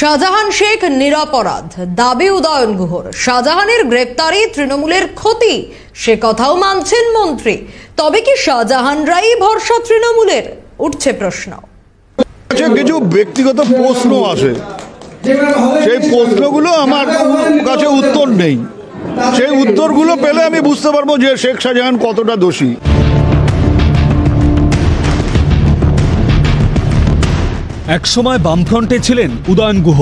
শাহজাহান শেখ নিরপরাধ, দাবি উদয়ন গুহর। শাহজাহানের গ্রেপ্তারি তৃণমূলের ক্ষতি, সে কথাও মানছেন মন্ত্রী। তবে কি শাহজাহানরাই ভরসা তৃণমূলের? উঠছে প্রশ্ন। কিছু ব্যক্তিগত প্রশ্ন আসে, সেই প্রশ্নগুলো আমার কাছে উত্তর নেই। সেই উত্তরগুলো পেলে আমি বুঝতে পারবো যে শেখ শাহজাহান কতটা দোষী। একসময় বামফ্রন্টে ছিলেন উদয়ন গুহ,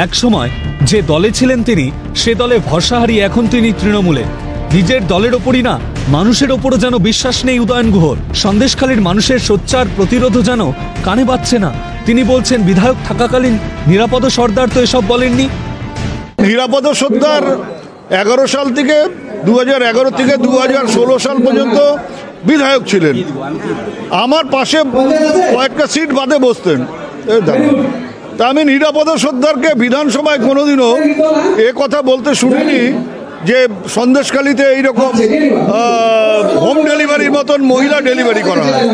একসময় যে দলে ছিলেন তিনি সে দলে ভরসা হারিয়ে এখন তিনি তৃণমূলে। নিজের দলের ওপরই না, মানুষের ওপরও যেন বিশ্বাস নেই উদয়ন গুহর। সন্দেশখালীর মানুষের সোচ্চার প্রতিরোধও যেন কানে বাজছে না। তিনি বলছেন, বিধায়ক থাকাকালীন নিরাপদ সর্দার তো এসব বলেননি। নিরাপদ সর্দার 11 সাল থেকে 2011 থেকে 2016 সাল পর্যন্ত বিধায়ক ছিলেন। আমার পাশে কয়েকটা সিট বাদে বসতেন। তা আমি নিরাপদ সর্দারকে বিধানসভায় কোনোদিনও এ কথা বলতে শুনিনি যে সন্দেশখালীতে এইরকম হোম ডেলিভারির মতন মহিলা ডেলিভারি করা হয়।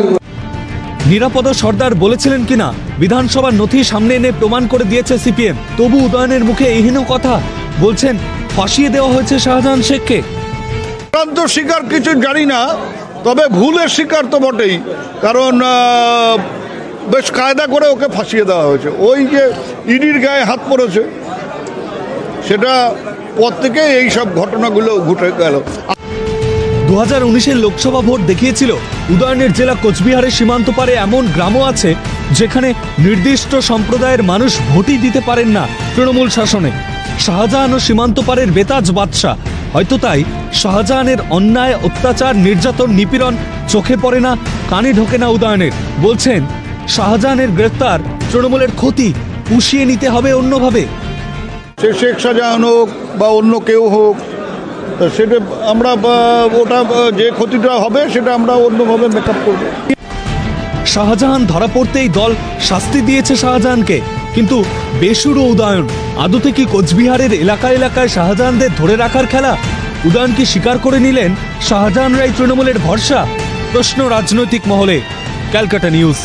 নিরাপদ সর্দার বলেছিলেন কিনা বিধানসভার নথি সামনে এনে প্রমাণ করে দিয়েছে সিপিএম। তবু উদয়নের মুখে এহেন কথা বলছেন, ফাঁসিয়ে দেওয়া হয়েছে শাহজাহান শেখকে। চূড়ান্ত শিকার কিছু জানি না, তবে ভুলের শিকার তো বটেই, কারণ বেশ কায়দা করে ওকে ফাঁসিয়ে দেওয়া হয়েছে। ওই যে ইডির গায়ে হাত পড়েছে, সেটা পর থেকে এই সব ঘটনাগুলো ঘটে গেল। 2019-এর লোকসভা ভোট দেখিয়েছিল উদয়নের জেলা কোচবিহারের সীমান্ত পারে এমন গ্রামও আছে যেখানে নির্দিষ্ট সম্প্রদায়ের মানুষ ভোটই দিতে পারেন না তৃণমূল শাসনে। শাহজাহান ও সীমান্ত পারের বেতাজ বাদশা। হয়তো তাই শাহজাহানের অন্যায়, অত্যাচার, নির্যাতন, নিপীড়ন চোখে পড়ে না, কানে ঢোকে না উদয়নের। বলছেন, শাহজাহানের গ্রেফতার তৃণমূলের ক্ষতি পুষিয়ে নিতে হবে অন্যভাবে। সে শেখ শাহজাহান হোক বা অন্য কেউ হোক, সেটা আমরা ওটা যে ক্ষতিটা হবে সেটা আমরা অন্যভাবে মেকআপ করব। শাহজাহান ধরা পড়তেই দল শাস্তি দিয়েছে শাহজাহানকে, কিন্তু বেসুরো উদয়ন। আদতে কি কোচবিহারের এলাকায় এলাকায় শাহজাহানদের ধরে রাখার খেলা? উদয়ন কি স্বীকার করে নিলেন শাহজাহানরাই তৃণমূলের ভরসা? প্রশ্ন রাজনৈতিক মহলে। ক্যালকাটা নিউজ।